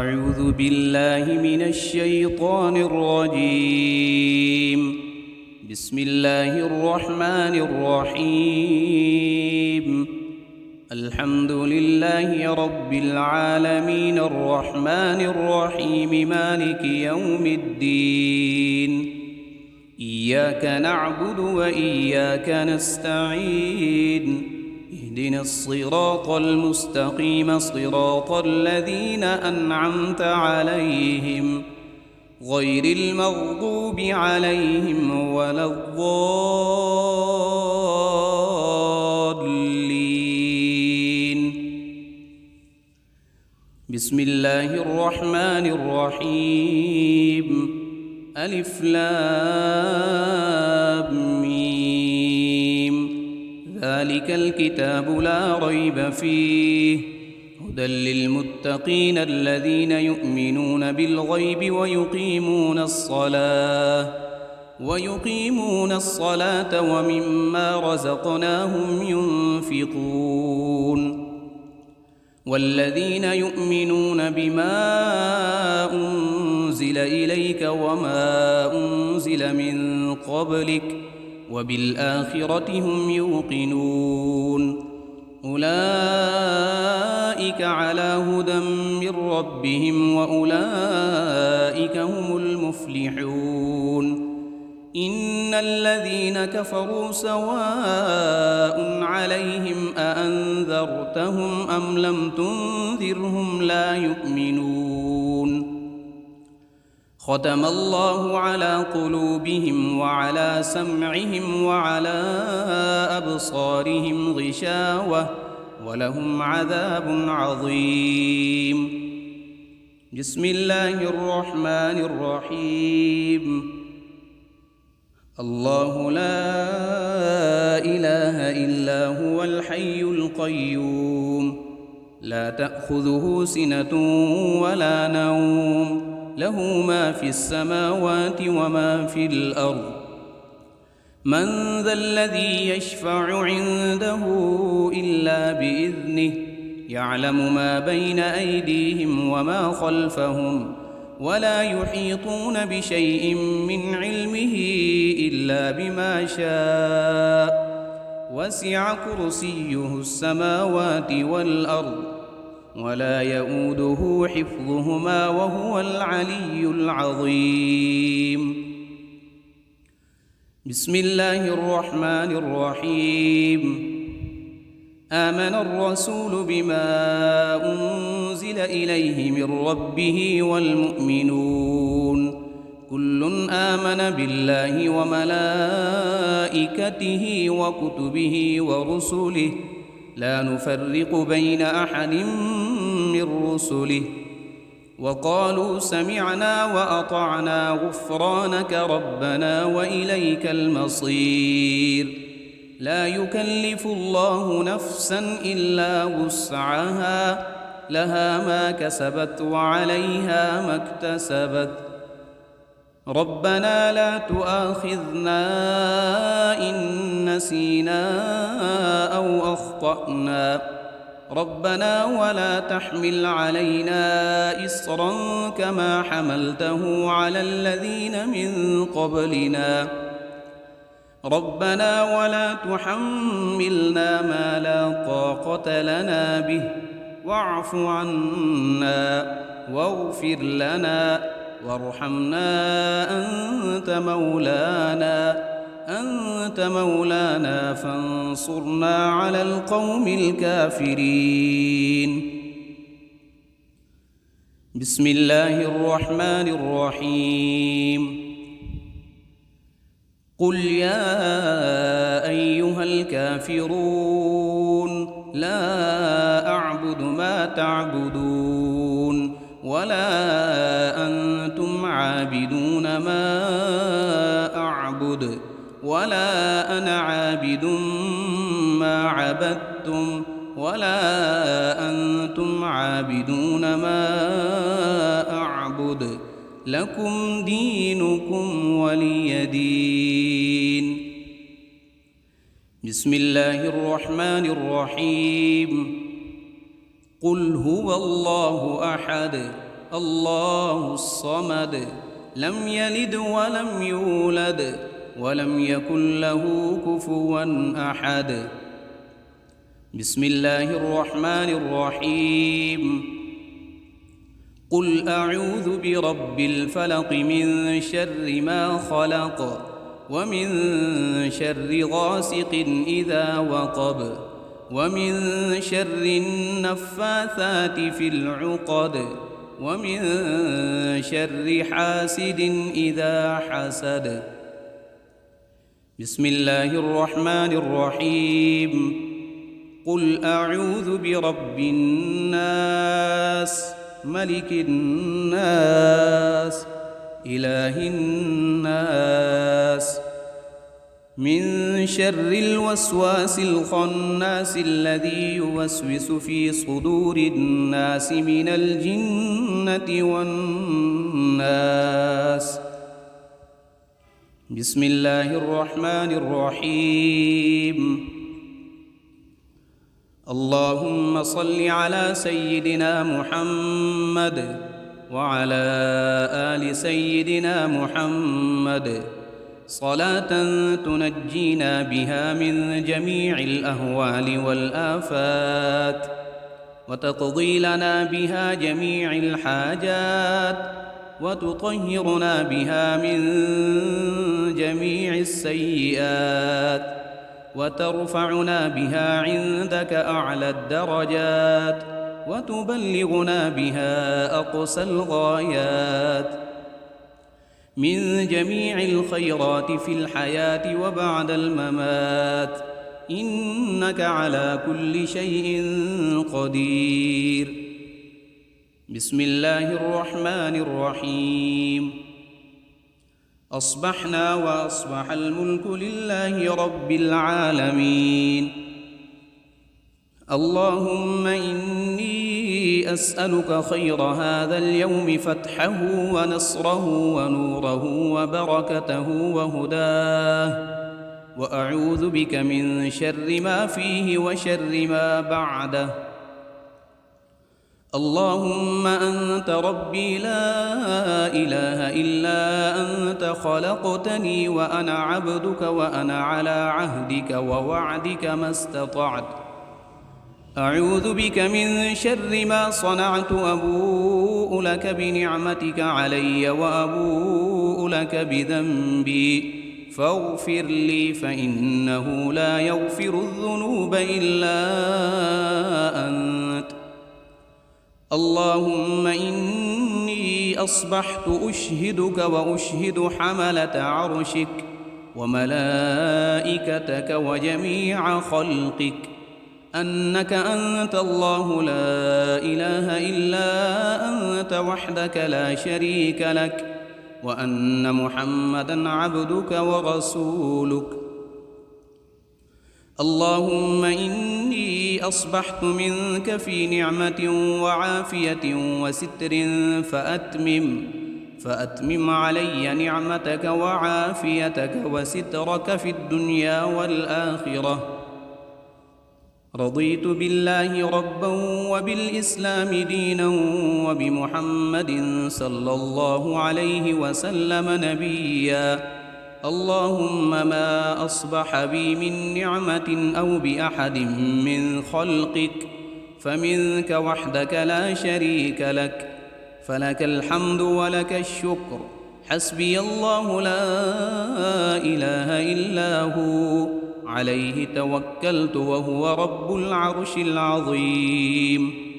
أعوذ بالله من الشيطان الرجيم. بسم الله الرحمن الرحيم. الحمد لله رب العالمين الرحمن الرحيم مالك يوم الدين. إياك نعبد وإياك نستعين. اهدنا الصراط المستقيم صراط الذين أنعمت عليهم غير المغضوب عليهم ولا الضالين. بسم الله الرحمن الرحيم. ألف لام ميم. ذلك الكتاب لا ريب فيه هدى للمتقين الذين يؤمنون بالغيب ويقيمون الصلاة ومما رزقناهم ينفقون. والذين يؤمنون بما أنزل إليك وما أنزل من قبلك وبالآخرة هم يوقنون. أولئك على هدى من ربهم وأولئك هم المفلحون. إن الذين كفروا سواء عليهم أأنذرتهم أم لم تنذرهم لا يؤمنون. ختم الله على قلوبهم وعلى سمعهم وعلى أبصارهم غشاوة ولهم عذاب عظيم. بسم الله الرحمن الرحيم. الله لا إله إلا هو الحي القيوم لا تأخذه سنة ولا نوم له ما في السماوات وما في الأرض. من ذا الذي يشفع عنده إلا بإذنه يعلم ما بين أيديهم وما خلفهم ولا يحيطون بشيء من علمه إلا بما شاء. وسع كرسيه السماوات والأرض ولا يؤوده حفظهما وهو العلي العظيم. بسم الله الرحمن الرحيم. آمن الرسول بما أنزل إليه من ربه والمؤمنون كل آمن بالله وملائكته وكتبه ورسله لا نفرق بين أحد من رسله وقالوا سمعنا وأطعنا غفرانك ربنا وإليك المصير. لا يكلف الله نفسا إلا وسعها لها ما كسبت وعليها ما اكتسبت. ربنا لا تؤاخذنا إن نسينا أو أخطأنا ربنا ولا تحمل علينا إصرا كما حملته على الذين من قبلنا ربنا ولا تحملنا ما لا طاقة لنا به واعف عنا واغفر لنا وارحمنا أنت مولانا فانصرنا على القوم الكافرين. بسم الله الرحمن الرحيم. قل يا أيها الكافرون لا أعبد ما تعبدون ولا أنتم عابدون ما أعبد ولا أنا عابد ما عبدتم ولا أنتم عابدون ما أعبد لكم دينكم ولي دين. بسم الله الرحمن الرحيم. قل هو الله أحد الله الصمد لم يلد ولم يولد ولم يكن له كفوا أحد. بسم الله الرحمن الرحيم. قل أعوذ برب الفلق من شر ما خلق ومن شر غاسق إذا وقب ومن شر النفاثات في العقد ومن شر حاسد إذا حسد. بسم الله الرحمن الرحيم. قل أعوذ برب الناس ملك الناس إله الناس من شر الوسواس الخناس الذي يوسوس في صدور الناس من الجنة والناس. بسم الله الرحمن الرحيم. اللهم صل على سيدنا محمد وعلى آل سيدنا محمد صلاة تنجينا بها من جميع الأهوال والآفات وتقضي لنا بها جميع الحاجات وتطهرنا بها من جميع السيئات وترفعنا بها عندك أعلى الدرجات وتبلغنا بها أقصى الغايات من جميع الخيرات في الحياة وبعد الممات، إنك على كل شيء قدير. بسم الله الرحمن الرحيم. أصبحنا وأصبح الملك لله رب العالمين. اللهم إني أسألك خير هذا اليوم فتحه ونصره ونوره وبركته وهداه، وأعوذ بك من شر ما فيه وشر ما بعده. اللهم أنت ربي لا إله إلا أنت، خلقتني وأنا عبدك وأنا على عهدك ووعدك ما استطعت. أعوذ بك من شر ما صنعت، أبوء لك بنعمتك علي وأبوء لك بذنبي فاغفر لي، فإنه لا يغفر الذنوب إلا أنت. اللهم إني أصبحت أشهدك وأشهد حملة عرشك وملائكتك وجميع خلقك أنك أنت الله لا إله إلا أنت وحدك لا شريك لك، وأن محمدًا عبدك ورسولك. اللهم إني أصبحت منك في نعمة وعافية وستر فأتمم علي نعمتك وعافيتك وسترك في الدنيا والآخرة. رضيت بالله ربا وبالإسلام دينا وبمحمد صلى الله عليه وسلم نبيا. اللهم ما أصبح بي من نعمة أو بأحد من خلقك فمنك وحدك لا شريك لك، فلك الحمد ولك الشكر. حسبي الله لا إله إلا هو، عليه توكلت وهو رب العرش العظيم.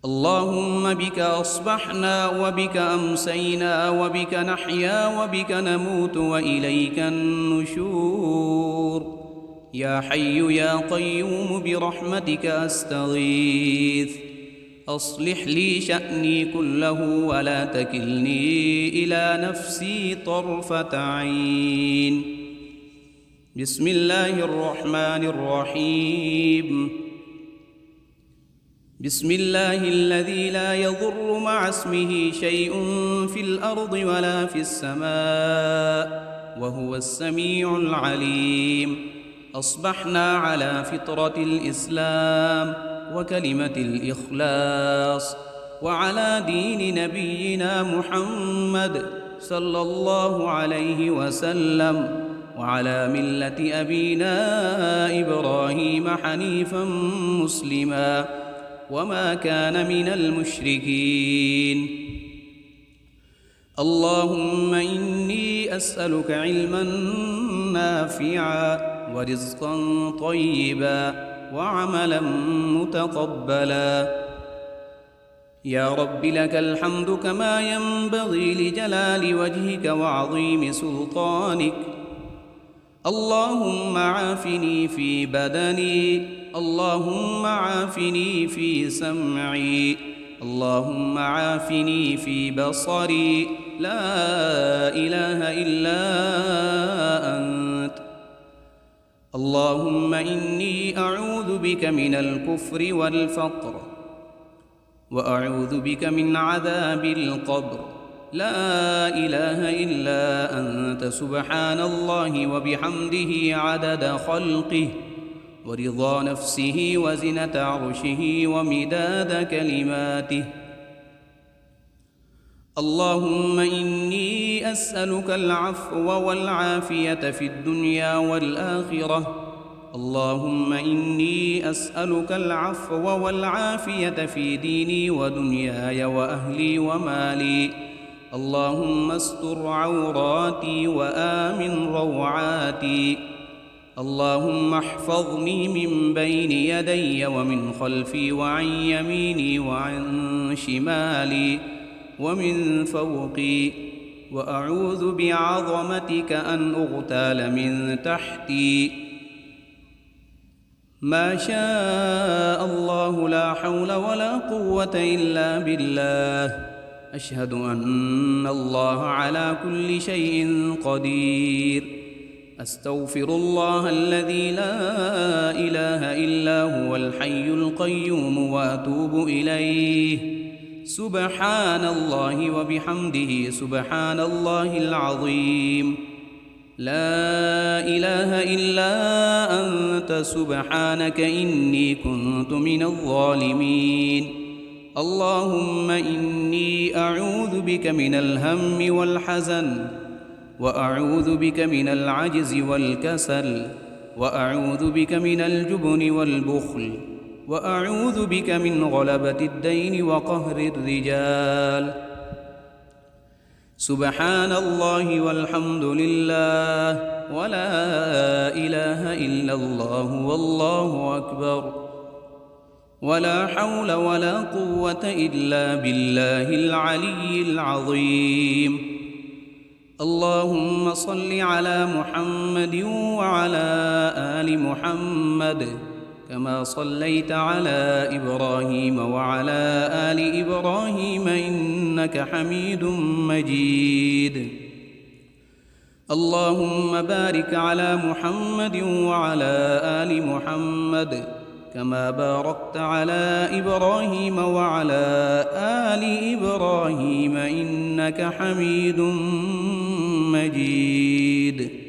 اللهم بك أصبحنا وبك أمسينا وبك نحيا وبك نموت وإليك النشور. يا حي يا قيوم برحمتك أستغيث، أصلح لي شأني كله ولا تكلني إلى نفسي طرفة عين. بسم الله الرحمن الرحيم. بسم الله الذي لا يضر مع اسمه شيء في الأرض ولا في السماء وهو السميع العليم. أصبحنا على فطرة الإسلام وكلمة الإخلاص، وعلى دين نبينا محمد صلى الله عليه وسلم، وعلى ملة أبينا إبراهيم حنيفا مسلما وما كان من المشركين. اللهم إني أسألك علما نافعا ورزقا طيبا وعملا متقبلا. يا رب لك الحمد كما ينبغي لجلال وجهك وعظيم سلطانك. اللهم عافني في بدني، اللهم عافني في سمعي، اللهم عافني في بصري، لا إله إلا أنت. اللهم إني أعوذ بك من الكفر والفقر، وأعوذ بك من عذاب القبر، لا إله إلا أنت، سبحان الله وبحمده عدد خلقه ورضا نفسه وزنة عرشه ومداد كلماته. اللهم إني أسألك العفو والعافية في الدنيا والآخرة. اللهم إني أسألك العفو والعافية في ديني ودنياي وأهلي ومالي. اللهم استر عوراتي وآمن روعاتي. اللهم احفظني من بين يدي ومن خلفي وعن يميني وعن شمالي ومن فوقي، وأعوذ بعظمتك أن أغتال من تحتي. ما شاء الله لا حول ولا قوة إلا بالله. أشهد أن الله على كل شيء قدير. أستغفر الله الذي لا إله إلا هو الحي القيوم وأتوب إليه. سبحان الله وبحمده سبحان الله العظيم. لا إله إلا أنت سبحانك إني كنت من الظالمين. اللهم إني أعوذ بك من الهم والحزن، وأعوذ بك من العجز والكسل، وأعوذ بك من الجبن والبخل، وأعوذ بك من غلبة الدين وقهر الرجال. سبحان الله والحمد لله ولا إله إلا الله والله أكبر، ولا حول ولا قوة إلا بالله العلي العظيم. اللهم صل على محمد وعلى آل محمد كما صليت على إبراهيم وعلى آل إبراهيم إنك حميد مجيد. اللهم بارك على محمد وعلى آل محمد كما باركت على إبراهيم وعلى آل إبراهيم إنك حميد مجيد.